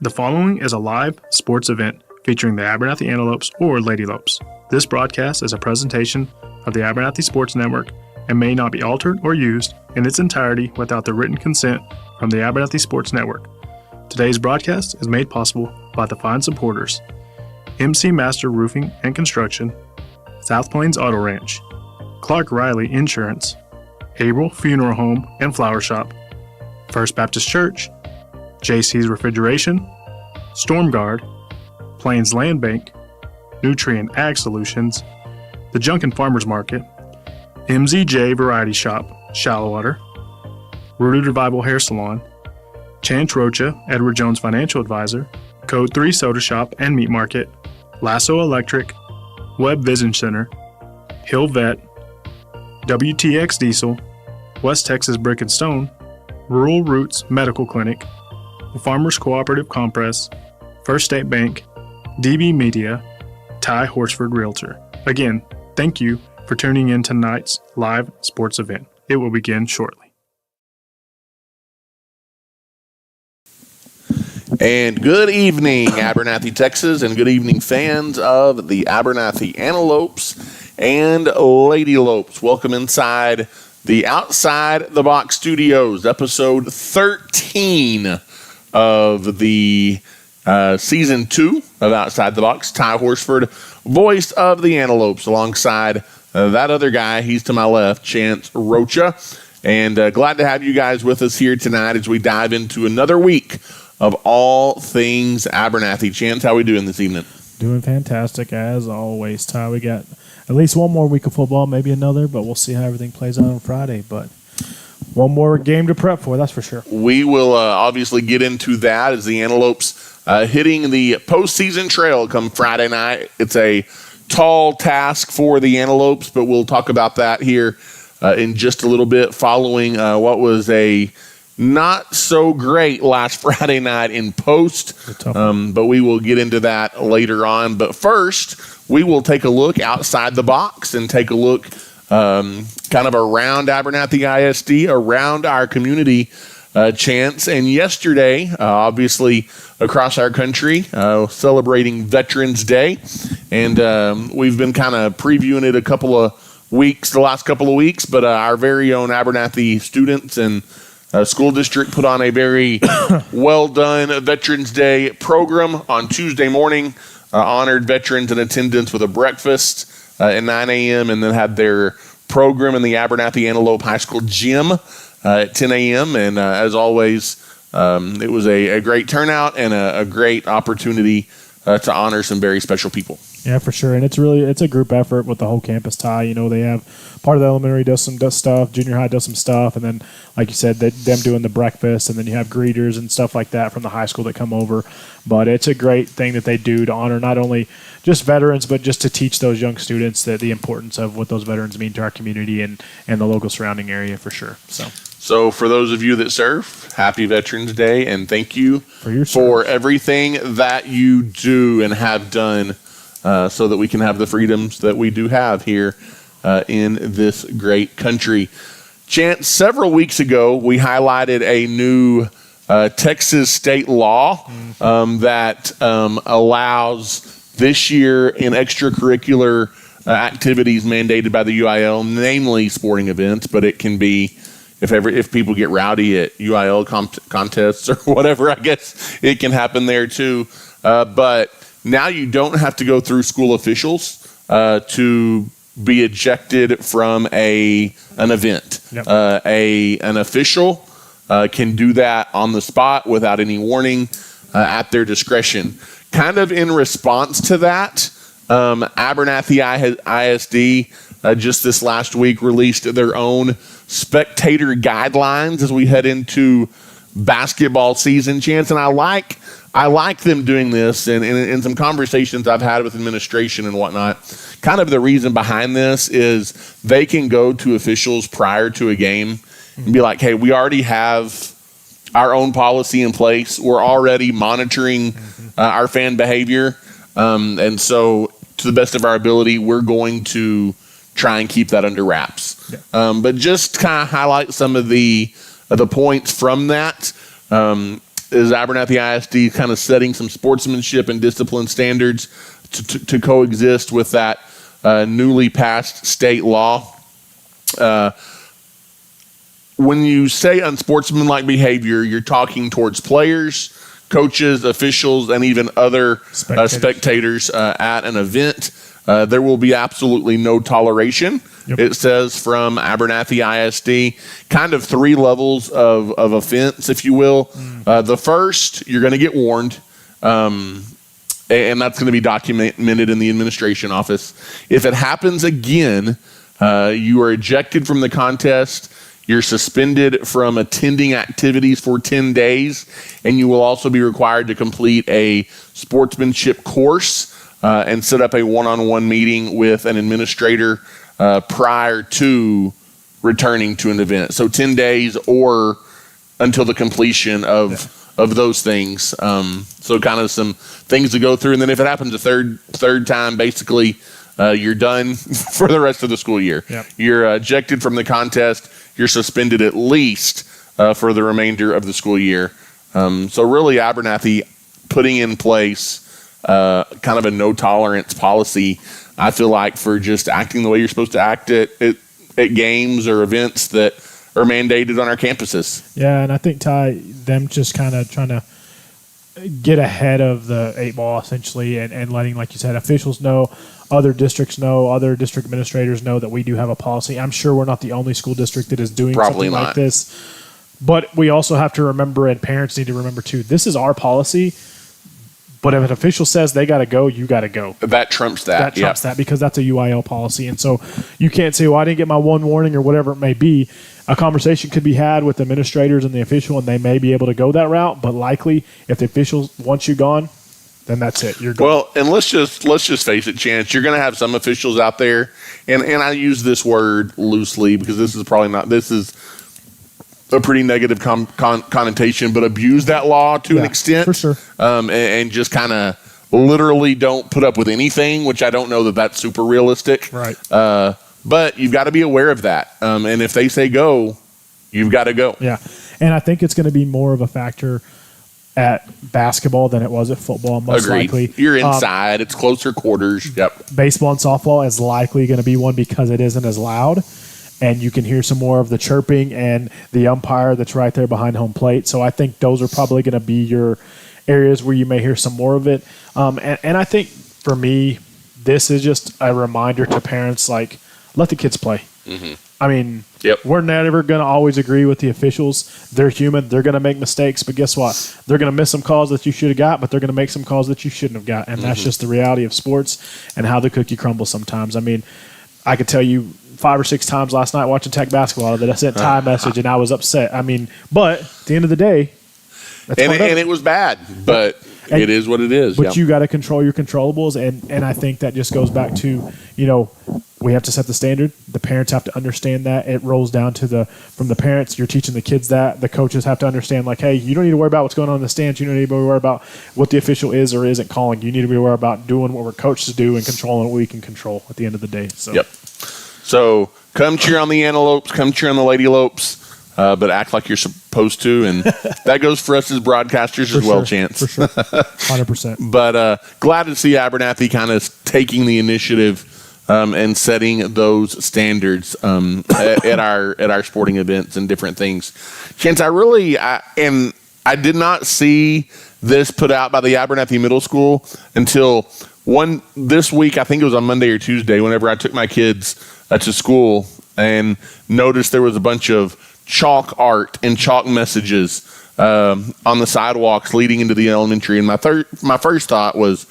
The following is a live sports event featuring the Abernathy Antelopes or Lady Lopes. This broadcast is a presentation of the Abernathy Sports Network and may not be altered or used in its entirety without the written consent from the Abernathy Sports Network. Today's broadcast is made possible by the fine supporters: MC Master Roofing and Construction, South Plains Auto Ranch, Clark Riley Insurance, April Funeral Home and Flower Shop, First Baptist Church, JC's Refrigeration, Storm Guard, Plains Land Bank, Nutrient Ag Solutions, the Junkin Farmers Market, MZJ Variety Shop, Shallowater, Rooted Revival Hair Salon, Chance Rocha, Edward Jones Financial Advisor, Code 3 Soda Shop and Meat Market, Lasso Electric, Webb Vision Center, Hill Vet, WTX Diesel, West Texas Brick and Stone, Rural Roots Medical Clinic, the Farmers Cooperative Compress, First State Bank, DB Media, Ty Horsford Realtor. Again, thank you for tuning in tonight's live sports event. It will begin shortly. And good evening, Abernathy, Texas, and good evening, fans of the Abernathy Antelopes and Lady Lopes. Welcome inside the Outside the Box Studios, episode 13 of the season 2 of Outside the Box. Ty Horsford, voice of the Antelopes, alongside that other guy. He's to my left, Chance Rocha. And glad to have you guys with us here tonight as we dive into another week of all things Abernathy. Chance, how we doing this evening? Doing fantastic, as always, Ty. We got at least one more week of football, maybe another, but we'll see how everything plays out on Friday. But one more game to prep for, that's for sure. We will obviously get into that as the Antelopes hitting the postseason trail come Friday night. It's a tall task for the Antelopes, but we'll talk about that here in just a little bit following what was a not so great last Friday night in post, but we will get into that later on. But first, we will take a look outside the box and take a look kind of around Abernathy ISD, around our community, Chance. And yesterday, obviously, across our country, celebrating Veterans Day. And we've been kind of previewing it the last couple of weeks, but our very own Abernathy students and school district put on a very well done Veterans Day program on Tuesday morning, honored veterans in attendance with a breakfast at 9 a.m. and then had their program in the Abernathy Antelope High School gym at 10 a.m. And as always, it was a great turnout and a great opportunity to honor some very special people. Yeah, for sure. And it's a group effort with the whole campus, Ty. You know, they have part of the elementary does stuff, junior high does some stuff, and then, like you said, them doing the breakfast, and then you have greeters and stuff like that from the high school that come over. But it's a great thing that they do to honor not only just veterans, but just to teach those young students that the importance of what those veterans mean to our community and the local surrounding area for sure. So for those of you that serve, happy Veterans Day, and thank you for everything that you do and have done so that we can have the freedoms that we do have here in this great country. Chance, several weeks ago, we highlighted a new Texas state law that allows this year in extracurricular activities mandated by the UIL, namely sporting events, but it can be if people get rowdy at UIL contests or whatever, I guess it can happen there too. But now you don't have to go through school officials to be ejected from an event. Yep. An official can do that on the spot without any warning at their discretion. Kind of in response to that, Abernathy ISD just this last week released their own spectator guidelines as we head into basketball season, Chance. And I like them doing this, and in some conversations I've had with administration and whatnot, kind of the reason behind this is they can go to officials prior to a game and be like, hey, we already have our own policy in place. We're already monitoring our fan behavior. And so to the best of our ability, we're going to try and keep that under wraps. Yeah. But just kind of highlight some of the points from that. is Abernathy ISD kind of setting some sportsmanship and discipline standards to coexist with that newly passed state law. When you say unsportsmanlike behavior, you're talking towards players, coaches, officials, and even other spectators at an event. There will be absolutely no toleration. Yep. It says from Abernathy ISD, kind of 3 levels of offense, if you will. The first, you're going to get warned, and that's going to be documented in the administration office. If it happens again, you are ejected from the contest. You're suspended from attending activities for 10 days, and you will also be required to complete a sportsmanship course and set up a one-on-one meeting with an administrator prior to returning to an event. So 10 days or until the completion of those things. So kind of some things to go through. And then if it happens a third time, basically you're done for the rest of the school year. Yep. You're ejected from the contest. You're suspended at least for the remainder of the school year. So really Abernathy putting in place kind of a no tolerance policy, I feel like, for just acting the way you're supposed to act at games or events that are mandated on our campuses. Yeah, and I think, Ty, them just kind of trying to get ahead of the 8 ball essentially and letting, like you said, officials know, other districts know, other district administrators know that we do have a policy. I'm sure we're not the only school district that is doing something like this. But we also have to remember, and parents need to remember too, this is our policy. But if an official says they got to go, you got to go. That trumps that. That trumps that, because that's a UIL policy. And so you can't say, well, I didn't get my one warning or whatever it may be. A conversation could be had with administrators and the official, and they may be able to go that route. But likely, if the official wants you gone, then that's it. You're gone. Well, and let's just face it, Chance. You're going to have some officials out there, and I use this word loosely because this is a pretty negative connotation, but abuse that law to an extent. For sure. And just kind of literally don't put up with anything, which I don't know that that's super realistic. Right. But you've got to be aware of that. And if they say go, you've got to go. Yeah. And I think it's going to be more of a factor at basketball than it was at football, most Agreed. likely. You're inside. It's closer quarters. Yep. Baseball and softball is likely going to be one because it isn't as loud, and you can hear some more of the chirping and the umpire that's right there behind home plate. So I think those are probably going to be your areas where you may hear some more of it. And I think for me, this is just a reminder to parents, like, let the kids play. Mm-hmm. I mean, We're never going to always agree with the officials. They're human. They're going to make mistakes. But guess what? They're going to miss some calls that you should have got, but they're going to make some calls that you shouldn't have got. And that's just the reality of sports and how the cookie crumbles sometimes. I mean, I could tell you 5 or 6 times last night watching Tech basketball that I sent Ty a message and I was upset. I mean, but at the end of the day, and it was bad, but it is what it is. But you got to control your controllables, and I think that just goes back to, we have to set the standard. The parents have to understand that. It rolls down to from the parents. You're teaching the kids that. The coaches have to understand, like, hey, you don't need to worry about what's going on in the stands. You don't need to worry about what the official is or isn't calling. You need to be worried about doing what we're coached to do and controlling what we can control at the end of the day. So. Yep. So come cheer on the Antelopes, come cheer on the Lady Lopes, but act like you're supposed to, and that goes for us as broadcasters as well, Chance. For sure, 100%. But glad to see Abernathy kind of taking the initiative and setting those standards at our sporting events and different things. Chance, I did not see this put out by the Abernathy Middle School until this week. I think it was on Monday or Tuesday, whenever I took my kids to school and noticed there was a bunch of chalk art and chalk messages on the sidewalks leading into the elementary. And my first thought was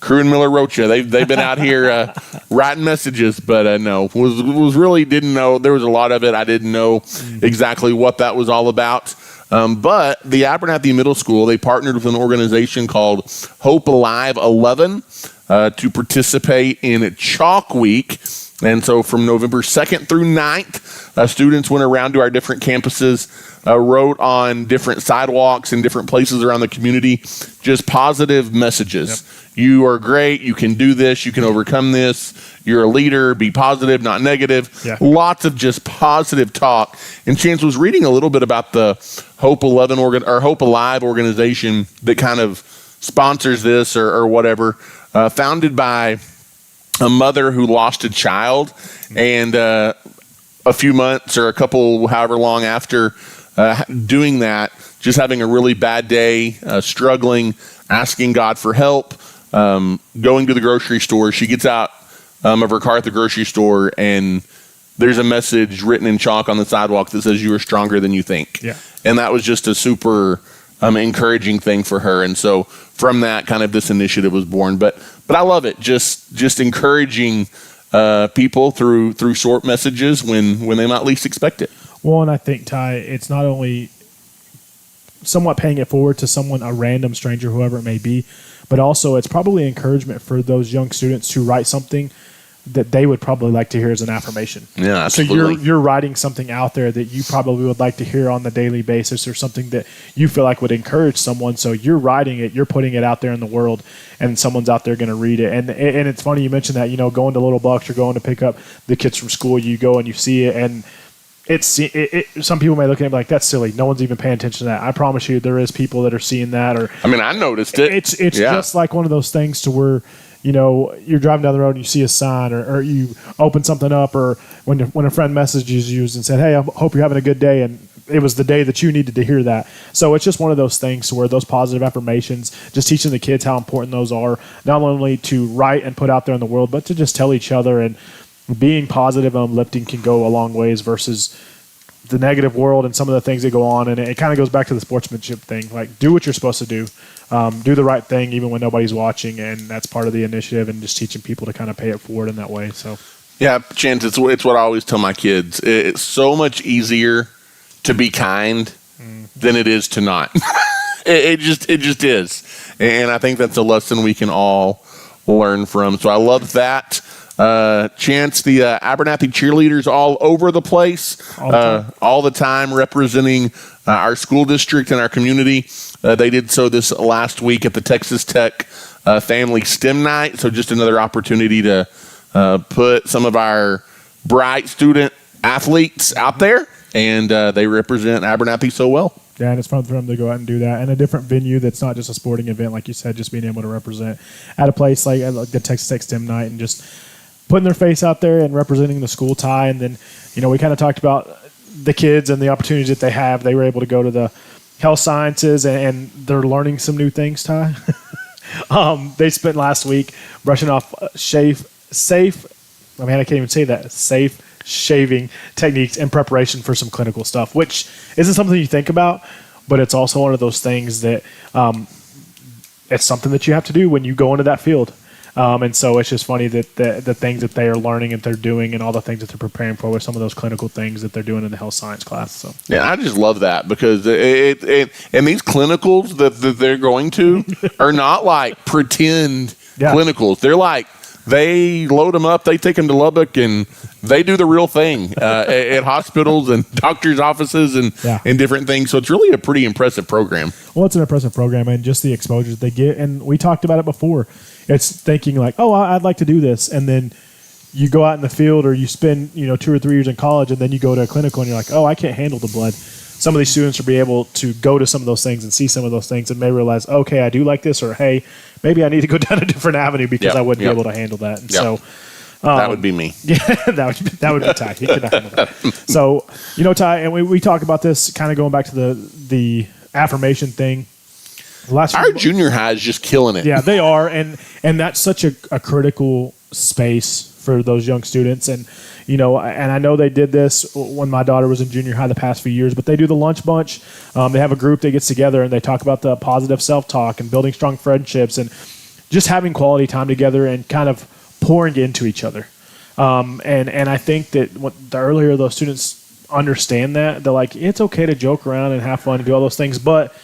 Crew and Miller Rocha. They've been out here writing messages, but no, was really didn't know. There was a lot of it. I didn't know exactly what that was all about. But the Abernathy Middle School, they partnered with an organization called Hope Alive 11. to participate in Chalk Week. And so from November 2nd through 9th, students went around to our different campuses, wrote on different sidewalks and different places around the community, just positive messages. Yep. You are great. You can do this. You can overcome this. You're a leader. Be positive, not negative. Yeah. Lots of just positive talk. And Chance was reading a little bit about the Hope Alive organization that kind of sponsors this or whatever, founded by a mother who lost a child, and a few months or a couple, however long after doing that, just having a really bad day, struggling, asking God for help, going to the grocery store. She gets out of her car at the grocery store, and there's a message written in chalk on the sidewalk that says, "You are stronger than you think." Yeah. And that was just a super encouraging thing for her. And so from that, kind of this initiative was born. But I love it. Just encouraging people through short messages when they might least expect it. Well, and I think, Ty, it's not only somewhat paying it forward to someone, a random stranger, whoever it may be, but also it's probably encouragement for those young students to write something that they would probably like to hear as an affirmation. Yeah, absolutely. So you're writing something out there that you probably would like to hear on the daily basis, or something that you feel like would encourage someone. So you're writing it, you're putting it out there in the world, and someone's out there going to read it. And it's funny you mentioned that, going to Little Bucks or going to pick up the kids from school, you go and you see it, and some people may look at it like, that's silly. No one's even paying attention to that. I promise you there is people that are seeing that. Or I noticed it. It's just like one of those things to where, you're driving down the road and you see a sign, or you open something up, or when a friend messages you and said, "Hey, I hope you're having a good day," and it was the day that you needed to hear that. So it's just one of those things where those positive affirmations, just teaching the kids how important those are, not only to write and put out there in the world, but to just tell each other. And being positive and uplifting can go a long ways versus the negative world and some of the things that go on. And it kind of goes back to the sportsmanship thing. Like, do what you're supposed to do. Do the right thing even when nobody's watching, and that's part of the initiative, and just teaching people to kind of pay it forward in that way. So, yeah, Chance, it's what I always tell my kids. It's so much easier to be kind than it is to not. it just is, and I think that's a lesson we can all learn from. So I love that. Chance, the Abernathy cheerleaders all over the place, all the time representing our school district and our community. They did so this last week at the Texas Tech Family STEM Night. So just another opportunity to put some of our bright student athletes out there, and they represent Abernathy so well. Yeah, and it's fun for them to go out and do that. And a different venue that's not just a sporting event, like you said, just being able to represent at a place like the Texas Tech STEM Night, and just putting their face out there and representing the school, Ty. And then, we kind of talked about the kids and the opportunities that they have. They were able to go to the health sciences, and they're learning some new things, Ty. They spent last week brushing off safe shaving techniques in preparation for some clinical stuff, which isn't something you think about, but it's also one of those things that it's something that you have to do when you go into that field. And so it's just funny that the things that they are learning and they're doing, and all the things that they're preparing for with some of those clinical things that they're doing in the health science class. So yeah, I just love that, because and these clinicals that they're going to are not like pretend clinicals. They're like, they load them up, they take them to Lubbock, and they do the real thing at hospitals and doctors' offices and different things. So it's really a pretty impressive program. Well, it's an impressive program, and just the exposure they get. And we talked about it before. It's thinking like, oh, I'd like to do this. And then you go out in the field, or you spend 2 or 3 years in college, and then you go to a clinical and you're like, oh, I can't handle the blood. Some of these students will be able to go to some of those things and see some of those things, and may realize, okay, I do like this, or hey, maybe I need to go down a different avenue because I wouldn't be able to handle that. And so that would be me. Yeah, that would be Ty. He could not handle that. So, Ty, and we talk about this kind of going back to the affirmation thing. Our junior high is just killing it. Yeah, they are, and that's such a critical space for those young students. And and I know they did this when my daughter was in junior high the past few years, but they do the lunch bunch. They have a group that gets together, and they talk about the positive self-talk and building strong friendships and just having quality time together and kind of pouring into each other. And I think that the earlier those students understand that, they're like, it's okay to joke around and have fun and do all those things, but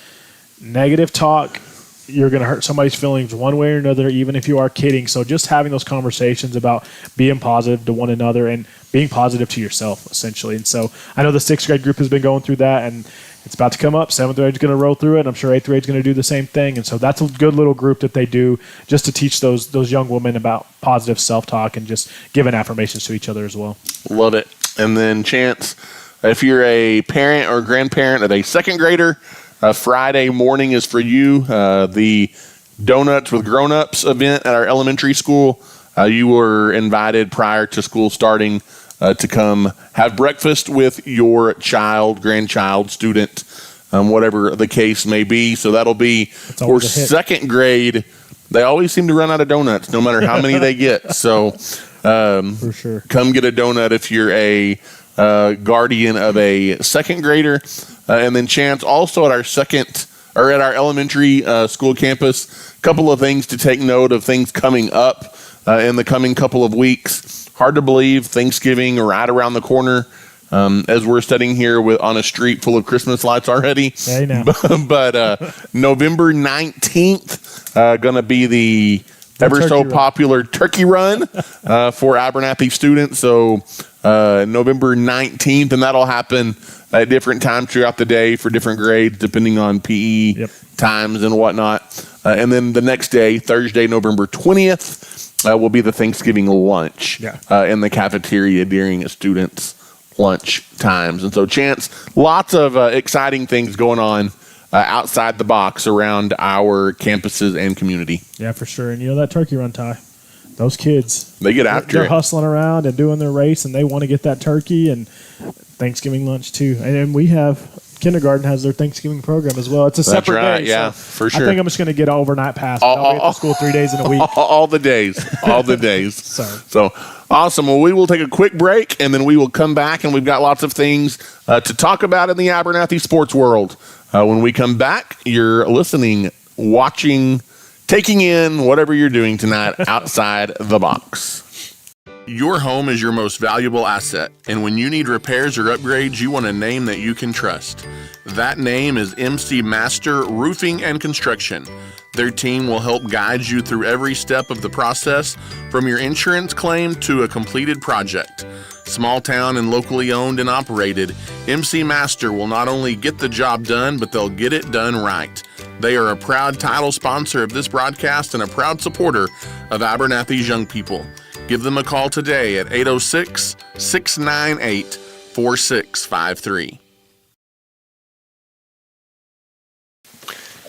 negative talk you're going to hurt somebody's feelings one way or another, even if you are kidding. So just having those conversations about being positive to one another and being positive to yourself, essentially. And so I know the 6th grade group has been going through that, and it's about to come up. 7th grade is going to roll through it, and I'm sure 8th grade is going to do the same thing. And so that's a good little group that they do just to teach those young women about positive self-talk and just giving affirmations to each other as well. Love it. And then, Chance, if you're a parent or grandparent of a 2nd grader, Friday morning is for you. The Donuts with Grown-Ups event at our elementary school. You were invited prior to school starting to come have breakfast with your child, grandchild, student, whatever the case may be. So that'll be for 2nd grade. They always seem to run out of donuts, no matter how many they get. So for sure, come get a donut if you're a guardian of a 2nd grader. And then, Chance, also at our elementary school campus, a couple of things to take note of, things coming up in the coming couple of weeks. Hard to believe Thanksgiving right around the corner, as we're sitting here on a street full of Christmas lights already. Hey, now. But November 19th, going to be the popular turkey run for Abernathy students. So November 19th, and that'll happen at different times throughout the day for different grades, depending on PE times and whatnot. And then the next day, Thursday, November 20th, will be the Thanksgiving lunch in the cafeteria during students' lunch times. And so, Chance, lots of exciting things going on outside the box around our campuses and community. Yeah, for sure. And that turkey run, Ty, those kids, they get after it. They're hustling around and doing their race, and they want to get that turkey and Thanksgiving lunch too. And then we have kindergarten has their Thanksgiving program as well. It's a separate day. Yeah, so for sure. I think I'm just going to get an overnight pass. I'll be at the school 3 days in a week. All the days. So awesome. Well, we will take a quick break, and then we will come back, and we've got lots of things to talk about in the Abernathy sports world. When we come back, you're listening, watching, taking in whatever you're doing tonight outside the box. Your home is your most valuable asset, and when you need repairs or upgrades, you want a name that you can trust. That name is MC Master Roofing and Construction. Their team will help guide you through every step of the process, from your insurance claim to a completed project. Small town and locally owned and operated, MC Master will not only get the job done, but they'll get it done right. They are a proud title sponsor of this broadcast and a proud supporter of Abernathy's young people. Give them a call today at 806-698-4653.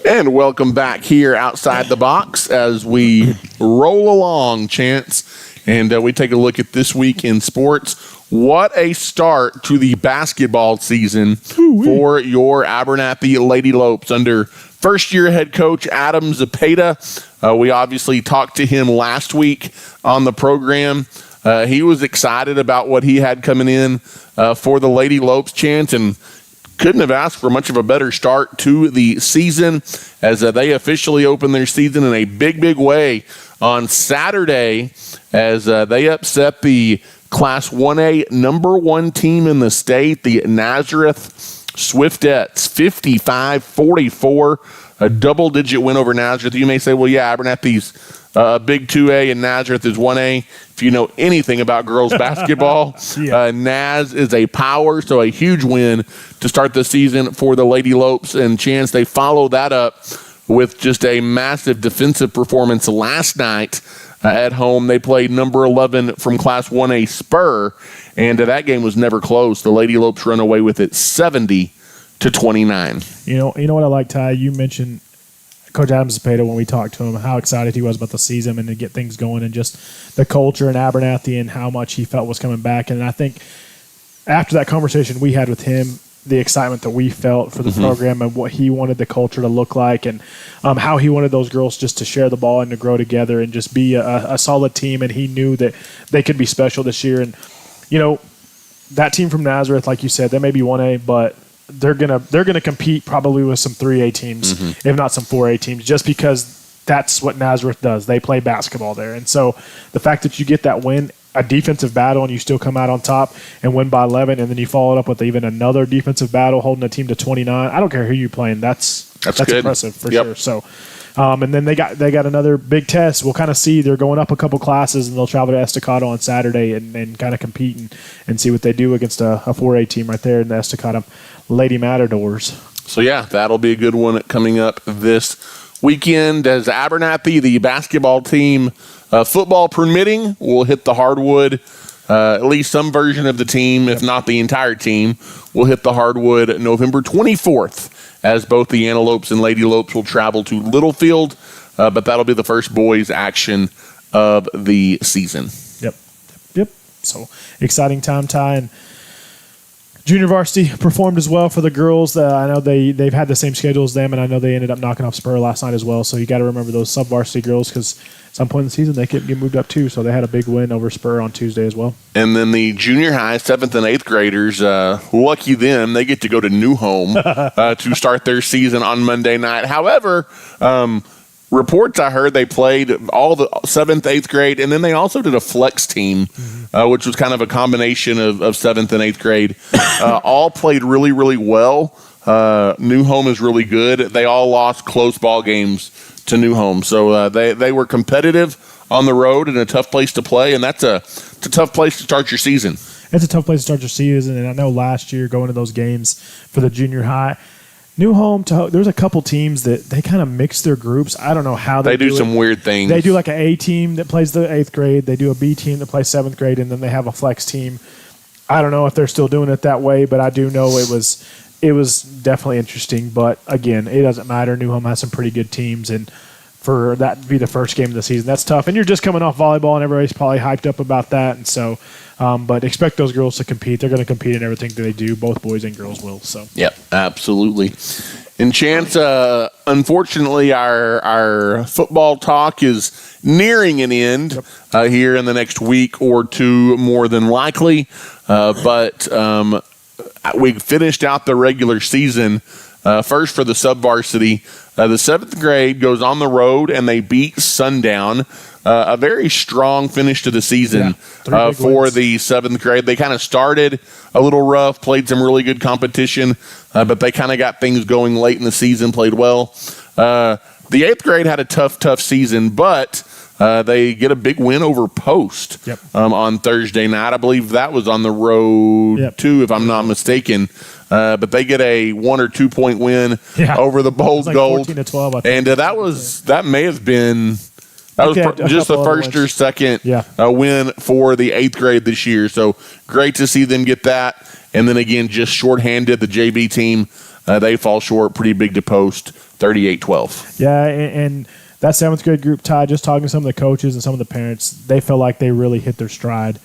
And welcome back here outside the box as we roll along, Chance, and we take a look at this week in sports. What a start to the basketball season for your Abernathy Lady Lopes under first-year head coach Adam Zepeda. We obviously talked to him last week on the program. He was excited about what he had coming in for the Lady Lopes, Chance, and couldn't have asked for much of a better start to the season as they officially opened their season in a big, big way on Saturday as they upset the Class 1A number 1 team in the state, the Nazareth Swiftettes, 55-44, a double-digit win over Nazareth. You may say, well, yeah, Abernathy's big 2A and Nazareth is 1A. If you know anything about girls basketball, Naz is a power, so a huge win to start the season for the Lady Lopes. And Chance, they follow that up with just a massive defensive performance last night at home. They played number 11 from Class 1A Spur, and that game was never close. The Lady Lopes run away with it 70-29. You know what I like, Ty? You mentioned Coach Adam Zepeda when we talked to him, how excited he was about the season and to get things going and just the culture in Abernathy and how much he felt was coming back. And I think after that conversation we had with him, the excitement that we felt for the program and what he wanted the culture to look like and how he wanted those girls just to share the ball and to grow together and just be a solid team. And he knew that they could be special this year. And, that team from Nazareth, like you said, they may be 1A, but they're gonna compete probably with some 3A teams, if not some 4A teams, just because that's what Nazareth does. They play basketball there. And so the fact that you get that win, a defensive battle, and you still come out on top and win by 11, and then you follow it up with even another defensive battle, holding a team to 29. I don't care who you're playing. That's good. impressive for sure. So And then they got another big test. We'll kind of see. They're going up a couple classes, and they'll travel to Estacado on Saturday and kind of compete and see what they do against a 4A team right there in the Estacado Lady Matadors. So, yeah, that'll be a good one coming up this weekend as Abernathy, the basketball team, football permitting, will hit the hardwood. At least some version of the team, if not the entire team, will hit the hardwood November 24th as both the Antelopes and Lady Lopes will travel to Littlefield. But that'll be the first boys action of the season. Yep. So, exciting time, Ty. And junior varsity performed as well for the girls. I know they've had the same schedule as them, and I know they ended up knocking off Spur last night as well. So you got to remember those sub-varsity girls because at some point in the season they could get moved up too. So they had a big win over Spur on Tuesday as well. And then the junior high 7th and 8th graders, lucky them, they get to go to New Home to start their season on Monday night. However, reports I heard they played all the 7th, 8th grade, and then they also did a flex team, which was kind of a combination of 7th and 8th grade. All played really, really well. New Home is really good. They all lost close ball games to New Home. So they were competitive on the road and a tough place to play, and it's a tough place to start your season. It's a tough place to start your season, and I know last year going to those games for the junior high, New Home, there's a couple teams that they kind of mix their groups. I don't know how they do some weird things. They do like an A team that plays the 8th grade. They do a B team that plays 7th grade, and then they have a flex team. I don't know if they're still doing it that way, but I do know it was definitely interesting. But, again, it doesn't matter. New Home has some pretty good teams, and for that to be the first game of the season, that's tough. And you're just coming off volleyball, and everybody's probably hyped up about that. And so, but expect those girls to compete. They're going to compete in everything that they do. Both boys and girls will. So. Yep, absolutely. And Chance, unfortunately, our football talk is nearing an end here in the next week or two, more than likely. But we finished out the regular season first for the sub-varsity. The 7th grade goes on the road, and they beat Sundown. A very strong finish to the season for the 7th grade. They kind of started a little rough, played some really good competition, but they kind of got things going late in the season, played well. The 8th grade had a tough season, but they get a big win over Post on Thursday night. I believe that was on the road too, if I'm not mistaken. But they get a 1 or 2 point win over the Bold Gold. 14-12, and that may have been just the first or second win for the 8th grade this year. So great to see them get that. And then again, just shorthanded, the JV team, they fall short pretty big to Post, 38-12. Yeah, and that 7th grade group, Ty, just talking to some of the coaches and some of the parents, they feel like they really hit their stride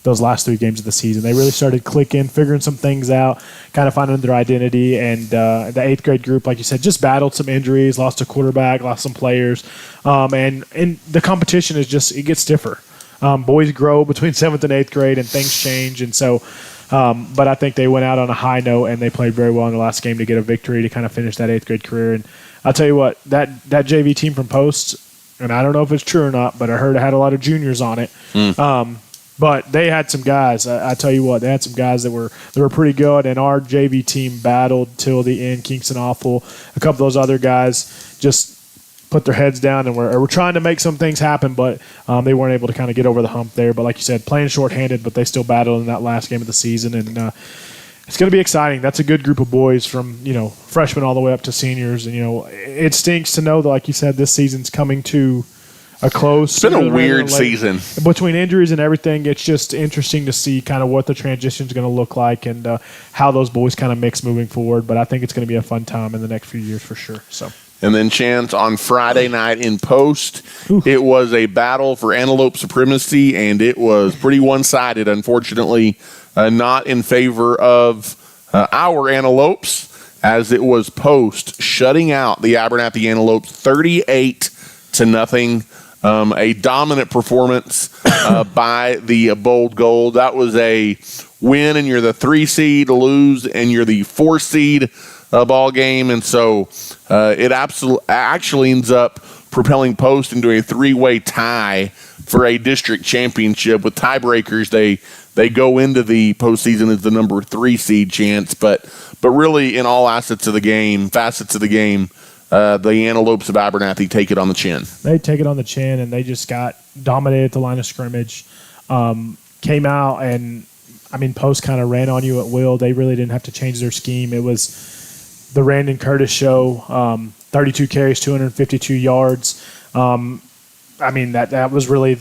those last 3 games of the season. They really started clicking, figuring some things out, kind of finding their identity. And the 8th grade group, like you said, just battled some injuries, lost a quarterback, lost some players. And the competition is just, it gets stiffer. Boys grow between 7th and 8th grade, and things change. And so, but I think they went out on a high note, and they played very well in the last game to get a victory to kind of finish that 8th grade career. And I'll tell you what, that JV team from Post, and I don't know if it's true or not, but I heard it had a lot of juniors on it. But they had some guys. I tell you what, they had some guys that were pretty good, and our JV team battled till the end. Kingston Awful, a couple of those other guys just put their heads down and were trying to make some things happen, but they weren't able to kind of get over the hump there. But like you said, playing shorthanded, but they still battled in that last game of the season, and it's going to be exciting. That's a good group of boys from freshmen all the way up to seniors, and it stinks to know that, like you said, this season's coming to a close. It's been a weird season. Between injuries and everything, it's just interesting to see kind of what the transition is going to look like and how those boys kind of mix moving forward. But I think it's going to be a fun time in the next few years for sure. So. And then, Chance, on Friday night in Post, it was a battle for antelope supremacy, and it was pretty one-sided, unfortunately, not in favor of our antelopes, as it was Post shutting out the Abernathy Antelopes 38-0. A dominant performance by the Bold Gold. That was a win, and you're the 3 seed, lose, and you're the 4 seed ball game. And so it actually ends up propelling Post into a 3-way tie for a district championship. With tiebreakers, they go into the postseason as the number 3 seed, Chance. But really, in all facets of the game, the Antelopes of Abernathy take it on the chin. They take it on the chin, and they just got dominated at the line of scrimmage. Came out, and, Post kind of ran on you at will. They really didn't have to change their scheme. It was the Randon Curtis show, 32 carries, 252 yards. That was really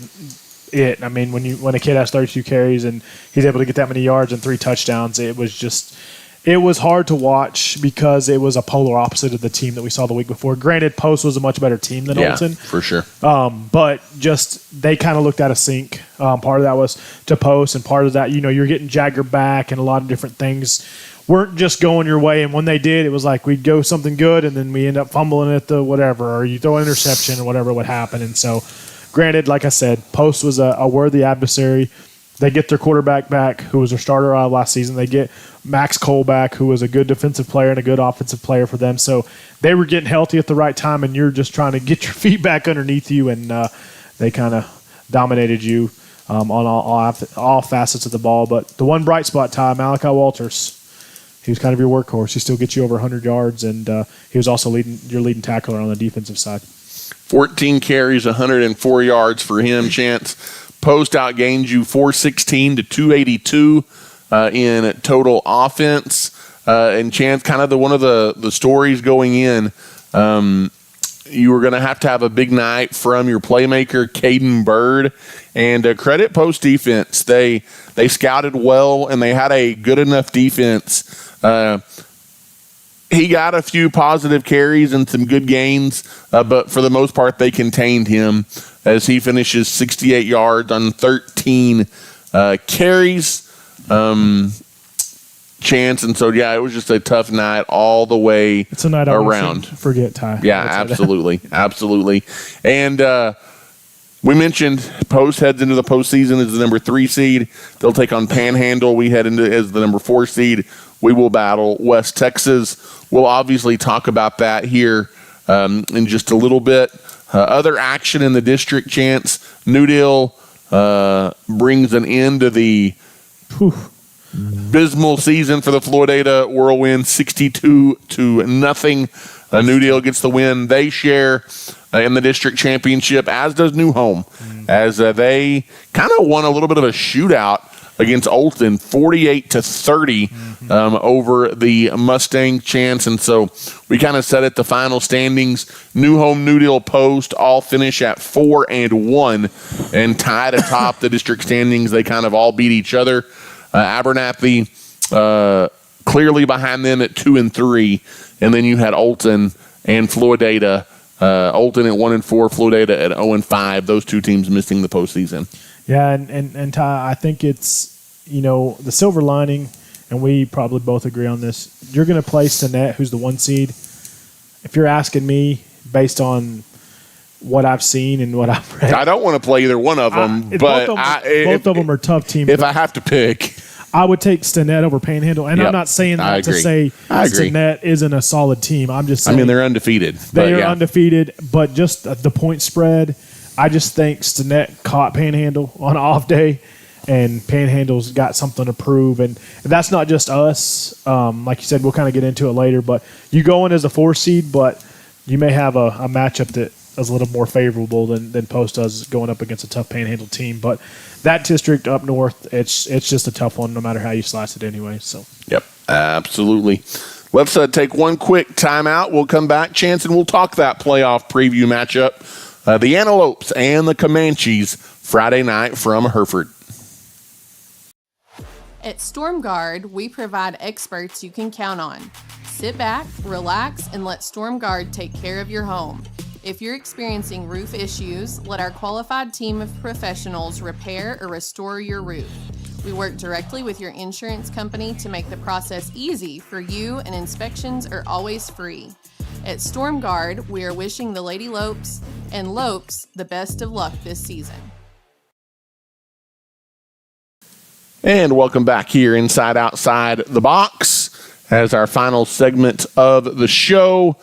it. When a kid has 32 carries and he's able to get that many yards and 3 touchdowns, it was hard to watch because it was a polar opposite of the team that we saw the week before. Granted, Post was a much better team than Olton. For sure. But just they kind of looked out of sync. Part of that was to Post, and part of that, you're getting Jagger back, and a lot of different things weren't just going your way. And when they did, it was like we'd go something good, and then we end up fumbling at the whatever, or you throw an interception or whatever would happen. And so, granted, like I said, Post was a worthy adversary. They get their quarterback back, who was their starter last season. They get Max Cole back, who was a good defensive player and a good offensive player for them. So they were getting healthy at the right time, and you're just trying to get your feet back underneath you, and they kind of dominated you on all facets of the ball. But the one bright spot, Ty, Malachi Walters, he was kind of your workhorse. He still gets you over 100 yards, and he was also your leading tackler on the defensive side. 14 carries, 104 yards for him, Chance. Post outgained you 416 to 282 in total offense. And Chance, kind of one of the stories going in, you were going to have a big night from your playmaker, Caden Bird. And credit Post defense. They scouted well, and they had a good enough defense. He got a few positive carries and some good gains, but for the most part, they contained him as he finishes 68 yards on 13 carries. Chance, and so it was just a tough night all the way around. It's a night I won't forget, Ty. Yeah, absolutely. And we mentioned Post heads into the postseason as the number 3 seed. They'll take on Panhandle. We head into as the number 4 seed. We will battle West Texas. We'll obviously talk about that here in just a little bit. Other action in the district, Chance. New Deal brings an end to the abysmal season for the Floridata Whirlwind, 62-0. New Deal gets the win. They share in the district championship, as does New Home, as they kind of won a little bit of a shootout against Olton, 48-30 over the Mustang, Chance. And so we kind of set it the final standings. New Home, New Deal, Post all finish at 4-1 and tied atop the district standings. They kind of all beat each other. Abernathy clearly behind them at 2-3, and then you had Olton and Floridata. Olton at 1-4, Floridata at 0-5. Those two teams missing the postseason. Yeah, and Ty, I think it's, the silver lining, and we probably both agree on this. You're going to play Stinnett, who's the 1 seed. If you're asking me, based on what I've seen and what I've read, I don't want to play either one of them, but both of them are tough teams. If I have to pick, I would take Stinnett over Panhandle, and I'm not saying that to say Stinnett isn't a solid team. I'm just saying they're undefeated. They are undefeated, but just the point spread, I just think Stinnett caught Panhandle on an off day, and Panhandle's got something to prove. And that's not just us. Like you said, we'll kind of get into it later, but you go in as a 4 seed, but you may have a matchup that is a little more favorable than Post does going up against a tough Panhandle team. But that district up north, it's just a tough one no matter how you slice it anyway. So yep, absolutely. Let's take one quick timeout. We'll come back, Chance, and we'll talk that playoff preview matchup. The Antelopes and the Comanches Friday night from Hereford. At StormGuard, we provide experts you can count on. Sit back, relax, and let StormGuard take care of your home. If you're experiencing roof issues, let our qualified team of professionals repair or restore your roof. We work directly with your insurance company to make the process easy for you, and inspections are always free. At StormGuard, we are wishing the Lady Lopes and Lopes the best of luck this season. And welcome back here inside Outside the Box as our final segment of the show.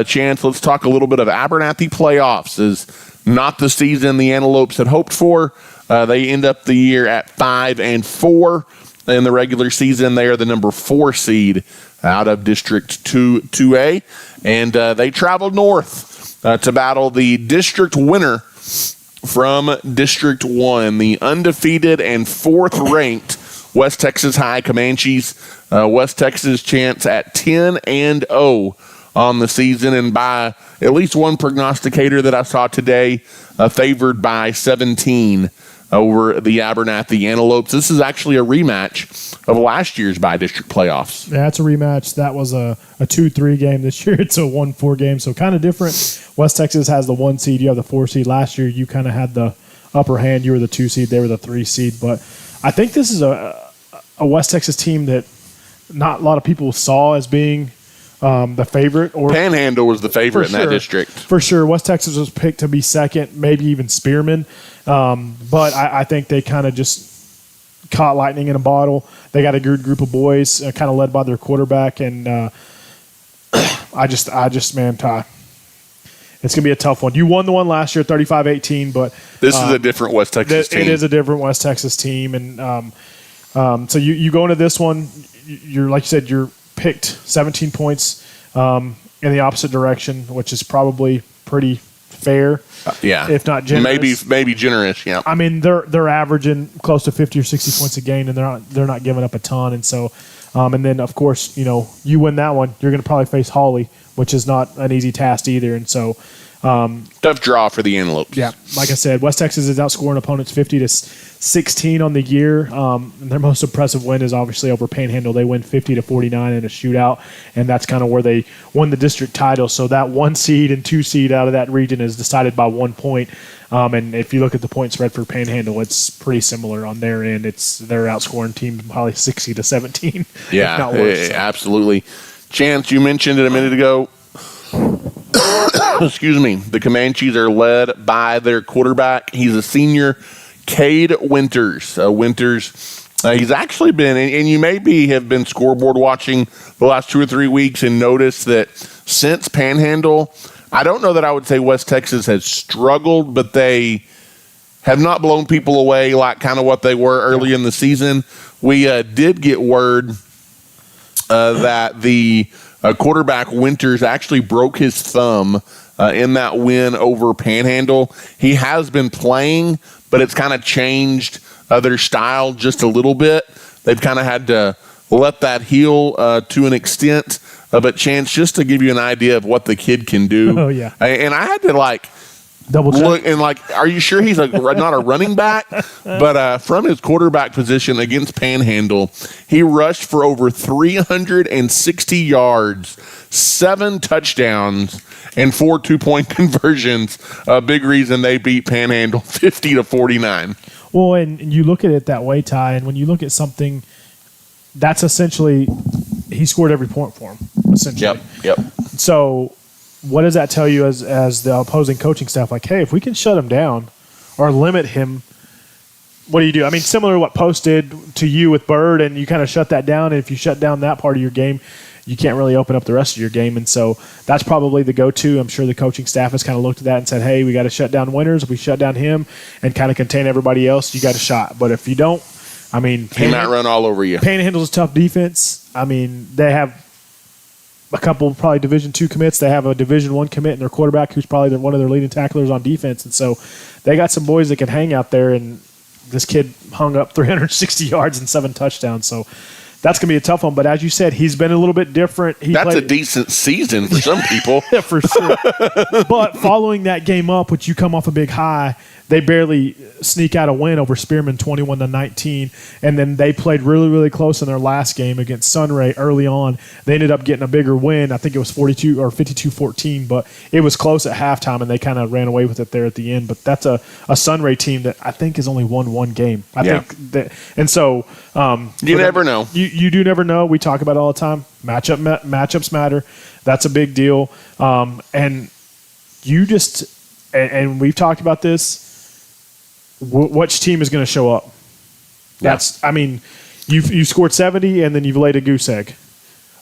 Chance, let's talk a little bit of Abernathy playoffs. Is not the season the Antelopes had hoped for. They end up the year at 5-4 in the regular season. They are the number 4 seed out of District 2A, and they traveled north to battle the district winner from District 1, the undefeated and fourth-ranked West Texas High Comanches. West Texas chance at 10-0 on the season, and by at least one prognosticator that I saw today, favored by 17 over the Abernathy Antelopes. This is actually a rematch of last year's by-district playoffs. Yeah, it's a rematch. That was a 2-3 game. This year it's a 1-4 game, so kind of different. West Texas has the 1 seed. You have the 4 seed. Last year you kind of had the upper hand. You were the 2 seed. They were the 3 seed. But I think this is a West Texas team that not a lot of people saw as being the favorite. Or Panhandle was the favorite in that district. For sure. West Texas was picked to be second, maybe even Spearman. But I think they kind of just caught lightning in a bottle. They got a good group of boys, kind of led by their quarterback. And man, Ty, it's going to be a tough one. You won the one last year, 35-18, but this is a different West Texas team. It is a different West Texas team. And so you go into this one, you're like you said, you're picked 17 points in the opposite direction, which is probably pretty fair. Yeah, if not generous. Maybe generous. Yeah. I mean, they're averaging close to 50 or 60 points a game, and they're not giving up a ton. And so, and then of course, you win that one, you're going to probably face Hawley, which is not an easy task either. And so, tough draw for the Antelopes. Yeah, like I said, West Texas is outscoring opponents 50-16 on the year. And their most impressive win is obviously over Panhandle. They win 50-49 in a shootout, and that's kind of where they won the district title. So that 1 seed and 2 seed out of that region is decided by 1 point. And if you look at the point spread for Panhandle, it's pretty similar on their end. They're outscoring teams probably 60-17. Yeah, if not worse, absolutely. Chance, you mentioned it a minute ago. Excuse me. The Comanches are led by their quarterback. He's a senior, Cade Winters. He's actually been, and you maybe have been scoreboard watching the last 2 or 3 weeks and noticed that since Panhandle, I don't know that I would say West Texas has struggled, but they have not blown people away like kind of what they were early in the season. We did get word that the quarterback Winters actually broke his thumb in that win over Panhandle. He has been playing, but it's kind of changed their style just a little bit. They've kind of had to let that heal to an extent. But Chance, just to give you an idea of what the kid can do. Oh, yeah. And I had to double check. Look, and are you sure he's not a running back? But from his quarterback position against Panhandle, he rushed for over 360 yards, 7 touchdowns, and 4 2-point conversions. A big reason they beat Panhandle 50-49. Well, and you look at it that way, Ty, and when you look at something, that's essentially he scored every point for him, essentially. Yep. So what does that tell you as the opposing coaching staff? Like, hey, if we can shut him down or limit him, what do you do? I mean, similar to what Post did to you with Bird, and you kind of shut that down. And if you shut down that part of your game, you can't really open up the rest of your game. And so that's probably the go-to. I'm sure the coaching staff has kind of looked at that and said, hey, we got to shut down Winters. If we shut down him and kind of contain everybody else, you got a shot. But if you don't, I mean, he might run all over you. Panhandle's a tough defense. I mean, they have a couple probably Division II commits. They have a Division I commit in their quarterback who's probably one of their leading tacklers on defense. And so they got some boys that can hang out there, and this kid hung up 360 yards and 7 touchdowns. So that's going to be a tough one. But as you said, he's been a little bit different. That's a decent season for some people. Yeah, for sure. But following that game up, which you come off a big high, they barely sneak out a win over Spearman 21-19. And then they played really, really close in their last game against Sunray early on. They ended up getting a bigger win. I think it was 42 or 52-14, but it was close at halftime, and they kind of ran away with it there at the end. But that's a Sunray team that I think has only won 1 game. I think that, and so you never know. You do never know. We talk about it all the time. Matchups matter. That's a big deal. And you just and we've talked about this. Which team is going to show up? That's. I mean, you scored 70 and then you've laid a goose egg.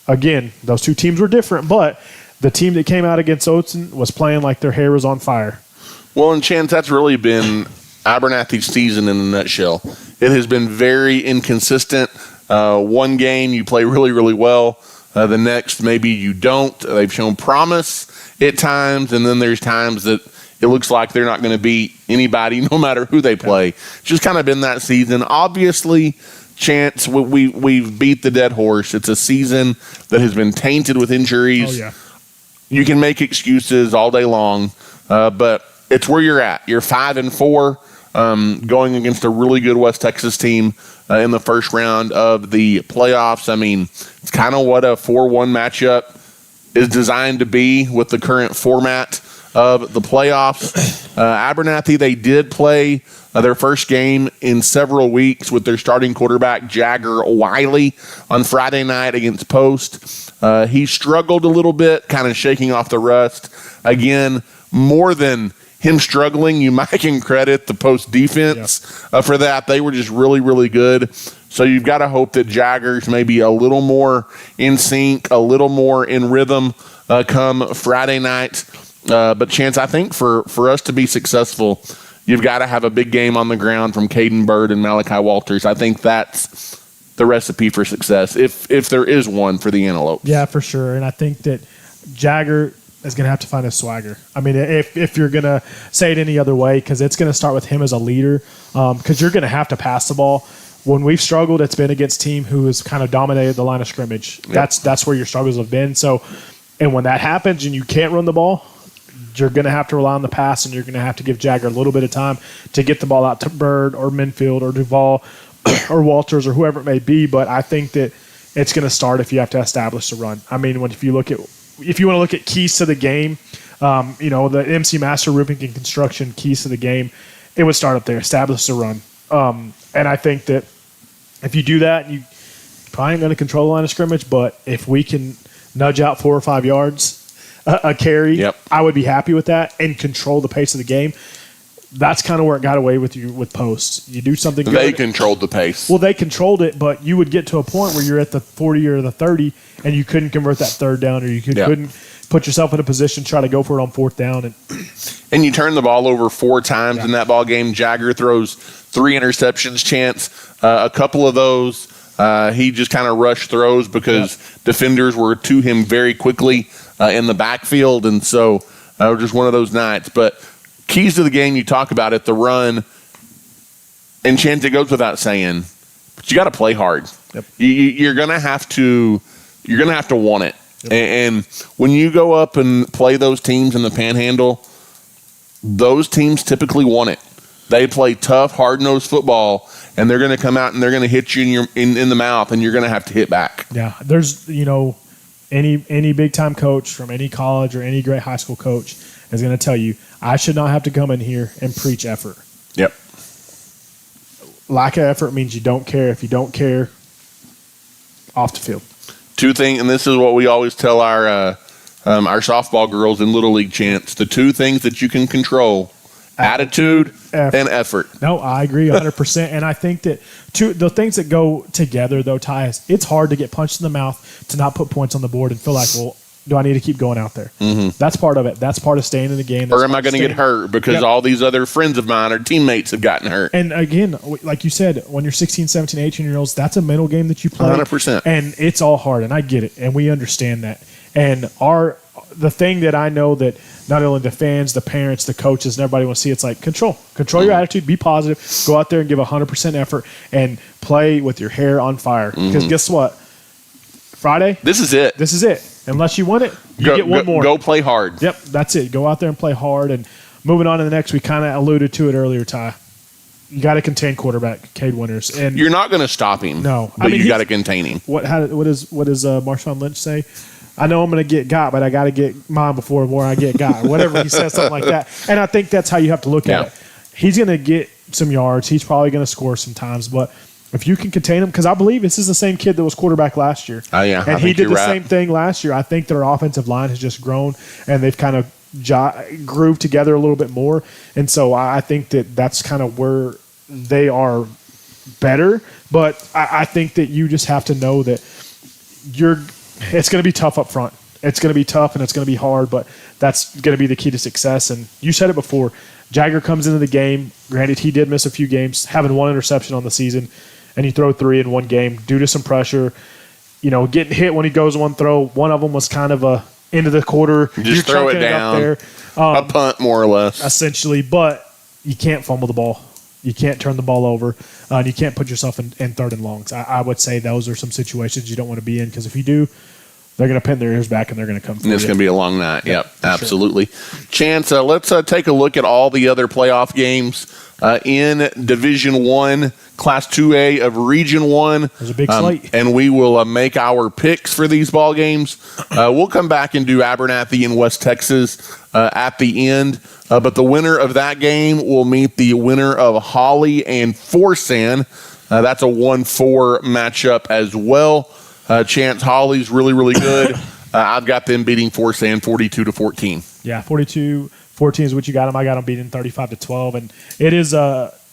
Again, those two teams were different, but the team that came out against Oatzen was playing like their hair was on fire. Well, and Chance, that's really been Abernathy's season in a nutshell. It has been very inconsistent. One game you play really, really well. The next, maybe you don't. They've shown promise at times, and then there's times that it looks like they're not going to beat anybody no matter who they play. It's just kind of been that season. Obviously, Chance, we've beat the dead horse. It's a season that has been tainted with injuries. Oh, yeah. You can make excuses all day long, but it's where you're at. You're 5-4, going against a really good West Texas team in the first round of the playoffs. I mean, it's kind of what a 4-1 matchup is designed to be with the current format of the playoffs. Abernathy, they did play their first game in several weeks with their starting quarterback, Jagger Wiley, on Friday night against Post. He struggled a little bit, kind of shaking off the rust. Again, more than him struggling, you might can credit the Post defense for that. They were just really, really good. So you've got to hope that Jaggers may be a little more in sync, a little more in rhythm come Friday night. But Chance, I think for us to be successful, you've got to have a big game on the ground from Caden Bird and Malachi Walters. I think that's the recipe for success, if there is one for the Antelopes. Yeah, for sure. And I think that Jagger is going to have to find his swagger. I mean, if you're going to say it any other way, because it's going to start with him as a leader, because you're going to have to pass the ball. When we've struggled, it's been against a team who has kind of dominated the line of scrimmage. Yep. That's where your struggles have been. So, and when that happens and you can't run the ball, you're going to have to rely on the pass, and you're going to have to give Jagger a little bit of time to get the ball out to Bird or Minfield or Duvall or Walters or whoever it may be. But I think that it's going to start if you have to establish the run. I mean, if you want to look at keys to the game, the MC Master Roofing and Construction keys to the game, it would start up there, establish the run. And I think that if you do that, you probably ain't going to control the line of scrimmage. But if we can nudge out 4 or 5 yards a carry, I would be happy with that and control the pace of the game. That's kind of where it got away with you with Post. You do something good. They controlled the pace. Well, they controlled it, but you would get to a point where you're at the 40 or the 30 and you couldn't convert that third down, or you couldn't put yourself in a position to try to go for it on fourth down. And you turn the ball over 4 times in that ball game. Jagger throws 3 interceptions, Chance. A couple of those, he just kind of rushed throws because defenders were to him very quickly in the backfield. And so just one of those nights. But keys to the game, you talk about it, the run. And Chance, it goes without saying, but you got to play hard. Yep. You're going to have to want it. Yep. And when you go up and play those teams in the Panhandle, those teams typically want it. They play tough, hard-nosed football, and they're going to come out and they're going to hit you in the mouth, and you're going to have to hit back. Yeah, there's any big-time coach from any college or any great high school coach is going to tell you, I should not have to come in here and preach effort. Yep. Lack of effort means you don't care. If you don't care, off the field. 2 things, and this is what we always tell our softball girls in Little League, Chance. The 2 things that you can control: attitude and effort. No, I agree 100%. And I think that the things that go together, though, Ty, is it's hard to get punched in the mouth to not put points on the board and feel like, well, do I need to keep going out there? Mm-hmm. That's part of it. That's part of staying in the game. Or am I going to get hurt because all these other friends of mine or teammates have gotten hurt? And again, like you said, when you're 16, 17, 18-year-olds, that's a mental game that you play. 100%. And it's all hard, and I get it, and we understand that. And the thing that I know that not only the fans, the parents, the coaches, and everybody wants to see, it's like control your attitude, be positive, go out there and give 100% effort, and play with your hair on fire. Because guess what? Friday, this is it. Unless you want it, you get one more. Go play hard. Yep, that's it. Go out there and play hard. And moving on to the next, we kind of alluded to it earlier, Ty. You got to contain quarterback Cade Winters, and you're not going to stop him. No, but you got to contain him. What does Marshawn Lynch say? I know I'm going to get got, but I got to get mine before I get got. Whatever he says, something like that. And I think that's how you have to look at it. He's going to get some yards. He's probably going to score sometimes, but if you can contain him, because I believe this is the same kid that was quarterback last year. Oh, yeah. And he did the same thing last year. I think their offensive line has just grown, and they've kind of grooved together a little bit more. And so I think that's kind of where they are better. But I think that you just have to know that it's going to be tough up front. It's going to be tough, and it's going to be hard, but that's going to be the key to success. And you said it before. Jagger comes into the game. Granted, he did miss a few games, having 1 interception on the season, and you throw 3 in one game due to some pressure. getting hit when he goes one throw. One of them was kind of a end of the quarter. Just throw it down. There. A punt, more or less. Essentially, but you can't fumble the ball. You can't turn the ball over. And you can't put yourself in third and longs. I would say those are some situations you don't want to be in, because if you do, they're going to pin their ears back and they're going to come through. It's going to be a long night. Yep, absolutely. Sure. Chance, let's take a look at all the other playoff games in Division 1, Class 2A of Region 1. There's a big slate. And we will make our picks for these ball games. We'll come back and do Abernathy and West Texas at the end. But the winner of that game will meet the winner of Holly and Forsan. That's a 1-4 matchup as well. Chance, Holly's really, really good. I've got them beating Forsan 42-14. Yeah, 42-14 is what you got them. I got them beating 35-12. And it is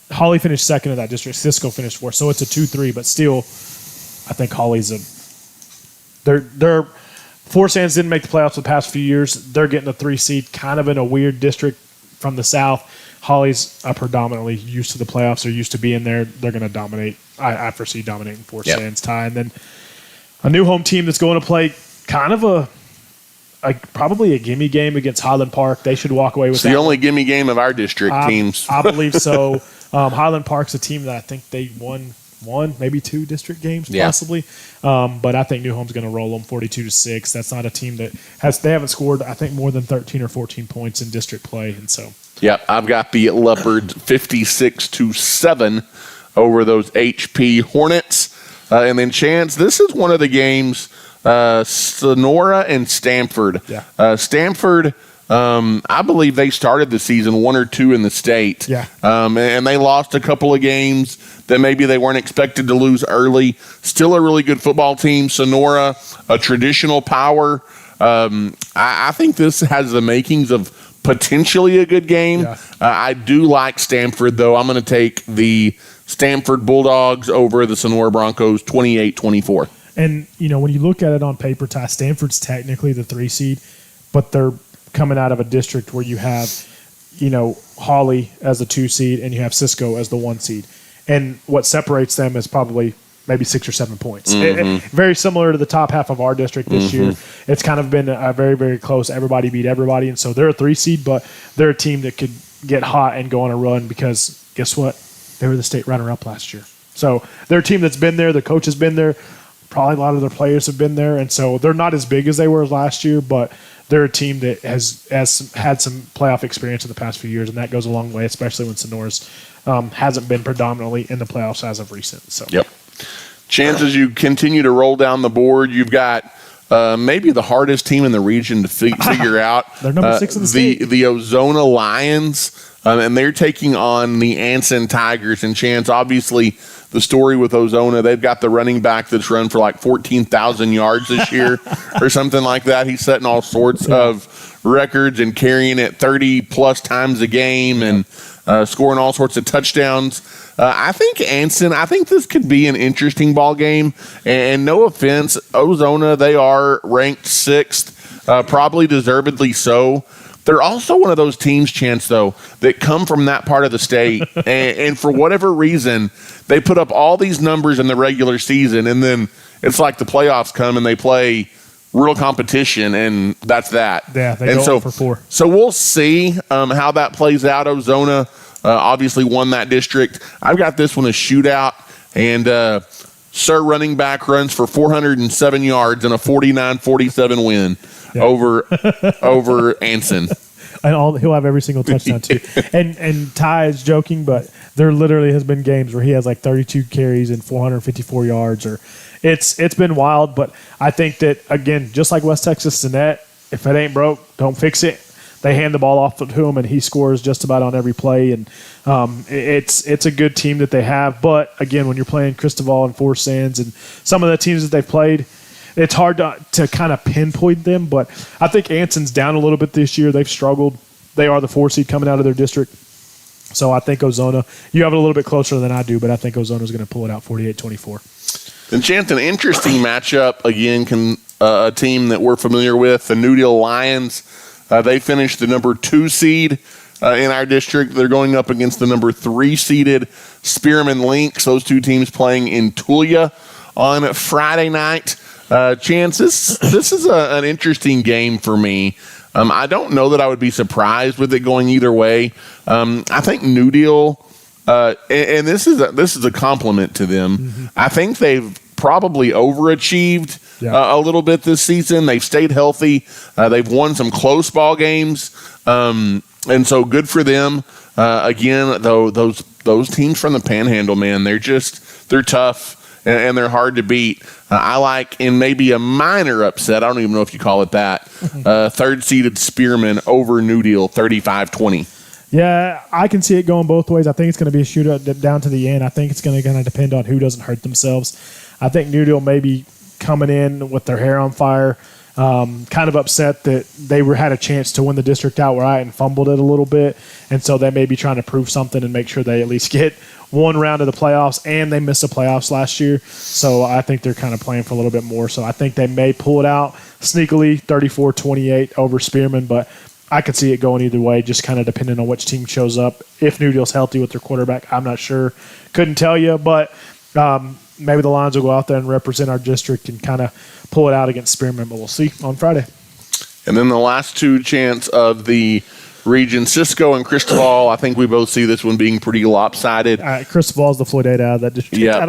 Holly finished second in that district. Cisco finished fourth. So it's a 2-3, but still, I think Holly's they're Forsan's didn't make the playoffs the past few years. They're getting a 3 seed, kind of in a weird district from the south. Holly's predominantly used to the playoffs. They're used to being there. They're going to dominate. I foresee dominating Forsan's tie. And then a new home team that's going to play kind of probably a gimme game against Highland Park. They should walk away with it's the only gimme game of our district teams. I believe so. Highland Park's a team that I think they won one, maybe 2 district games possibly. But I think New Home's going to roll them 42-6. That's not a team that they haven't scored, I think, more than 13 or 14 points in district play. And so, yep, I've got the Leopards 56-7 over those HP Hornets. And then Chance, this is one of the games, Sonora and Stamford. Yeah. Stamford, I believe they started the season 1 or 2 in the state. Yeah. And they lost a couple of games that maybe they weren't expected to lose early. Still a really good football team. Sonora, a traditional power. I think this has the makings of potentially a good game. Yeah. I do like Stamford, though. I'm going to take the Stamford Bulldogs over the Sonora Broncos 28-24. And, when you look at it on paper, Ty, Stanford's technically the 3 seed, but they're coming out of a district where you have, Holly as the 2 seed and you have Cisco as the 1 seed. And what separates them is probably maybe 6 or 7 points. Very similar to the top half of our district this year. It's kind of been a very, very close. Everybody beat everybody. And so they're a 3 seed, but they're a team that could get hot and go on a run because guess what? They were the state runner-up last year. So they're a team that's been there. The coach has been there. Probably a lot of their players have been there. And so they're not as big as they were last year, but they're a team that has had some playoff experience in the past few years, and that goes a long way, especially when Sonora's hasn't been predominantly in the playoffs as of recent. So, yep. Chances you continue to roll down the board, you've got maybe the hardest team in the region to figure out. They're number 6 in the state. The Ozona Lions, and they're taking on the Anson Tigers. And Chance, obviously, the story with Ozona, they've got the running back that's run for like 14,000 yards this year or something like that. He's setting all sorts of records and carrying it 30-plus times a game and scoring all sorts of touchdowns. I think this could be an interesting ball game. And no offense, Ozona, they are ranked 6th, probably deservedly so. They're also one of those teams, Chance, though, that come from that part of the state. and for whatever reason, they put up all these numbers in the regular season, and then it's like the playoffs come and they play real competition, and that's that. Yeah, they go for 4. So we'll see how that plays out. Ozona obviously won that district. I've got this one a shootout, and Sir running back runs for 407 yards in a 49-47 win over Anson. And he'll have every single touchdown too. And Ty is joking, but there literally has been games where he has like 32 carries and 454 yards. It's been wild, but I think that, again, just like West Texas Sinet, if it ain't broke, don't fix it. They hand the ball off to him, and he scores just about on every play. And it's a good team that they have. But, again, when you're playing Cristobal and Four Sands and some of the teams that they've played, it's hard to kind of pinpoint them. But I think Anson's down a little bit this year. They've struggled. They are the 4 seed coming out of their district. So I think Ozona, you have it a little bit closer than I do, but I think Ozona's going to pull it out 48-24. And Chance, an interesting matchup, again, a team that we're familiar with, the New Deal Lions. They finished the number 2 seed in our district. They're going up against the number 3 seeded Spearman Lynx. Those 2 teams playing in Tulia on Friday night. Chance, this is an interesting game for me. I don't know that I would be surprised with it going either way. I think New Deal, and this is a compliment to them. Mm-hmm. I think they've probably overachieved a little bit this season. They've stayed healthy. They've won some close ball games, and so good for them. Again, though, those teams from the Panhandle, man, they're tough. And they're hard to beat. I like, in maybe a minor upset, I don't even know if you call it that, third-seeded Spearman over New Deal, 35-20. Yeah, I can see it going both ways. I think it's going to be a shootout down to the end. I think it's going to depend on who doesn't hurt themselves. I think New Deal may be coming in with their hair on fire, kind of upset that they had a chance to win the district outright and fumbled it a little bit, and so they may be trying to prove something and make sure they at least get one round of the playoffs, and they missed the playoffs last year. So I think they're kind of playing for a little bit more. So I think they may pull it out sneakily, 34-28 over Spearman, but I could see it going either way, just kind of depending on which team shows up. If New Deal's healthy with their quarterback, I'm not sure. Couldn't tell you, but maybe the Lions will go out there and represent our district and kind of pull it out against Spearman, but we'll see on Friday. And then the last two chants of the region, Cisco and Cristobal. I think we both see this one being pretty lopsided. Cristobal's the Floyd out of that district. Yeah.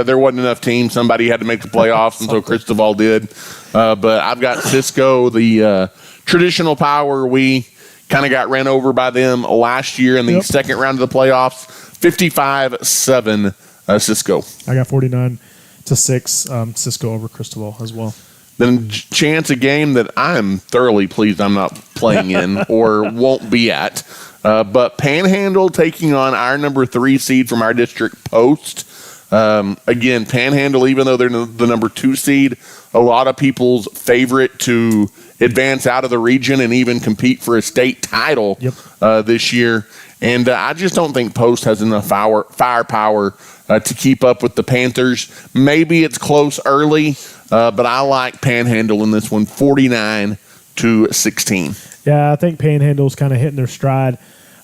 There wasn't enough teams. Somebody had to make the playoffs, and so Cristobal did. But I've got Cisco, the traditional power. We kind of got ran over by them last year in the second round of the playoffs. 55-7 Cisco. I got 49-6 Cisco over Cristobal as well. Then chance a game that I'm thoroughly pleased I'm not playing in or won't be at. But Panhandle taking on our number 3 seed from our district, Post. Again, Panhandle, even though they're the number 2 seed, a lot of people's favorite to advance out of the region and even compete for a state title this year. And I just don't think Post has enough firepower to keep up with the Panthers. Maybe it's close early, but I like Panhandle in this one, 49-16. Yeah, I think Panhandle's kind of hitting their stride.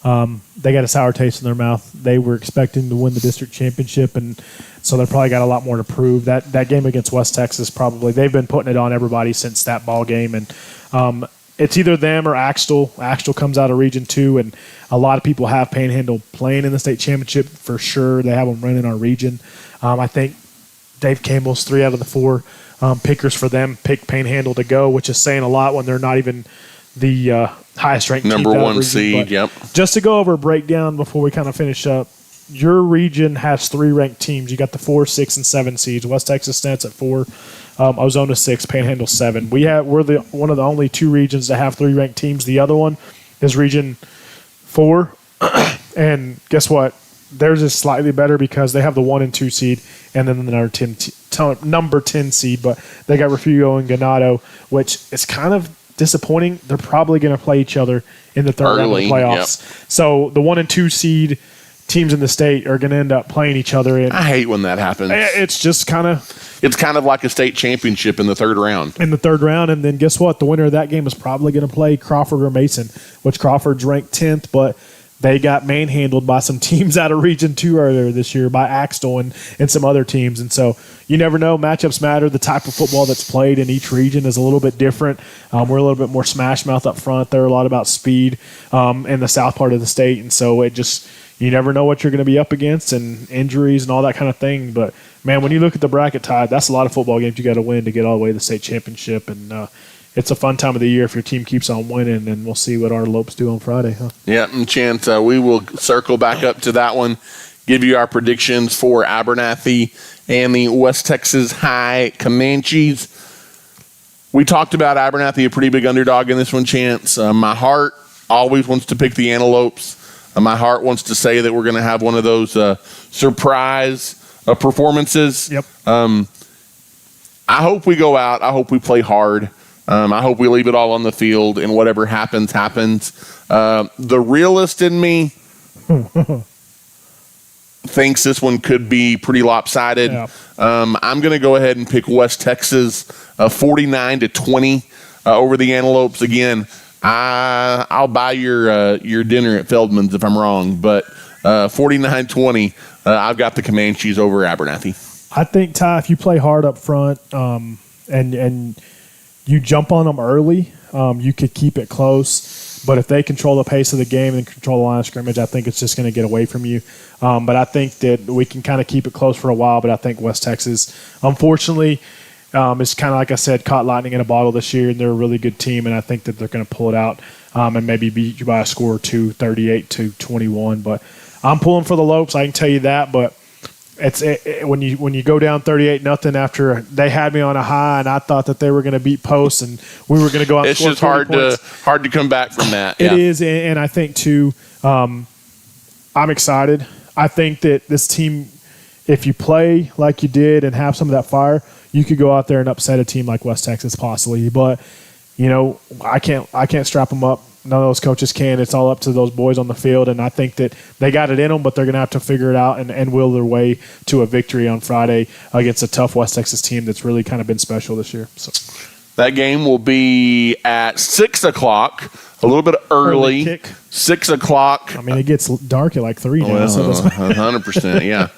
They got a sour taste in their mouth. They were expecting to win the district championship, and so they probably got a lot more to prove. That game against West Texas, probably they've been putting it on everybody since that ball game, and it's either them or Axtell. Axtell comes out of Region 2, and a lot of people have Panhandle playing in the state championship for sure. They have them running our region. I think Dave Campbell's 3 out of the 4 pickers for them pick Panhandle to go, which is saying a lot when they're not even the highest ranked number team 1 region. seed. But yep. Just to go over a breakdown before we kind of finish up, your region has 3 ranked teams. You got the 4, 6, and 7 seeds. West Texas Stats at 4, Ozona 6, Panhandle 7. We're one of the only 2 regions that have 3 ranked teams. The other one is Region 4, and guess what? Theirs is slightly better because they have the 1 and 2 seed, and then the number 10 seed. But they got Refugio and Ganado, which is kind of disappointing. They're probably going to play each other in the third round of the playoffs. Yep. So the 1 and 2 seed teams in the state are going to end up playing each other. I hate when that happens. It's just kind of... It's kind of like a state championship in the third round. In the third round, and then guess what? The winner of that game is probably going to play Crawford or Mason, which Crawford's ranked 10th, but they got manhandled by some teams out of Region 2 earlier this year, by Axtell and some other teams. And so you never know. Matchups matter. The type of football that's played in each region is a little bit different. We're a little bit more smash mouth up front. They're a lot about speed in the south part of the state. And so it just... You never know what you're going to be up against and injuries and all that kind of thing. But, man, when you look at the bracket tie, that's a lot of football games you got to win to get all the way to the state championship. And it's a fun time of the year if your team keeps on winning, and we'll see what our Lopes do on Friday. Yeah, and Chance, we will circle back up to that one, give you our predictions for Abernathy and the West Texas High Comanches. We talked about Abernathy, a pretty big underdog in this one, Chance. My heart always wants to pick the Antelopes. My heart wants to say that we're going to have one of those surprise performances. Yep. I hope we go out. I hope we play hard. I hope we leave it all on the field, and whatever happens, happens. The realist in me thinks this one could be pretty lopsided. Yeah. I'm going to go ahead and pick West Texas 49-20 over the Antelopes. Again, I'll buy your dinner at Feldman's if I'm wrong, but 49-20, I've got the Comanches over Abernathy. I think, Ty, if you play hard up front and you jump on them early, you could keep it close. But if they control the pace of the game and control the line of scrimmage, I think it's just going to get away from you. But I think that we can kind of keep it close for a while. But I think West Texas, unfortunately, is kind of, like I said, caught lightning in a bottle this year, and they're a really good team, and I think that they're going to pull it out and maybe beat you by a score or two, 38-21. But I'm pulling for the Lopes, I can tell you that. But when you go down 38-0 after they had me on a high, and I thought that they were going to beat Post and we were going to go out. It's just hard to come back from that. It is, and I think too. I'm excited. I think that this team, if you play like you did and have some of that fire, you could go out there and upset a team like West Texas possibly. But I can't strap them up. None of those coaches can. It's all up to those boys on the field, and I think that they got it in them, but they're going to have to figure it out and will their way to a victory on Friday against a tough West Texas team that's really kind of been special this year. So that game will be at 6 o'clock, a little bit early kick. 6 o'clock. I mean, it gets dark at like 3 now. Well, So 100%, yeah.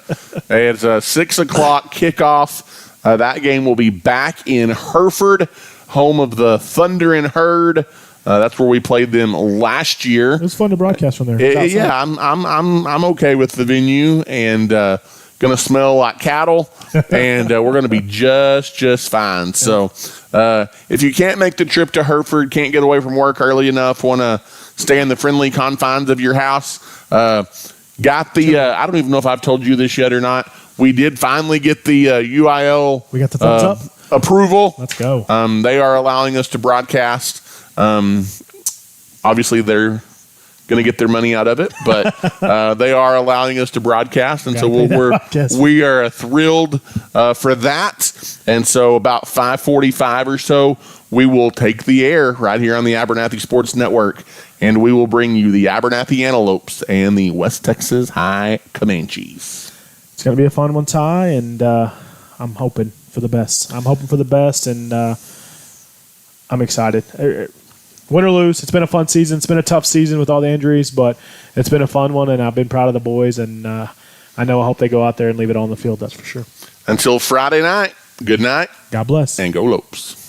It's a 6 o'clock kickoff. That game will be back in Hereford, home of the Thunder and Herd. That's where we played them last year. It was fun to broadcast from there. Yeah, I'm okay with the venue, and gonna smell like cattle, and we're gonna be just fine. So if you can't make the trip to Hereford, can't get away from work early enough, want to stay in the friendly confines of your house, got the I don't even know if I've told you this yet or not. We did finally get the UIL. We got the thumbs up approval. Let's go. They are allowing us to broadcast. Obviously, they're going to get their money out of it, but they are allowing us to broadcast, and so we are thrilled for that. And so about 5:45 or so, we will take the air right here on the Abernathy Sports Network, and we will bring you the Abernathy Antelopes and the West Texas High Comanches. It's going to be a fun one, Ty, and I'm hoping for the best. And I'm excited. Win or lose, it's been a fun season. It's been a tough season with all the injuries, but it's been a fun one, and I've been proud of the boys, and I hope they go out there and leave it all on the field, that's for sure. Until Friday night, good night. God bless. And go Lopes.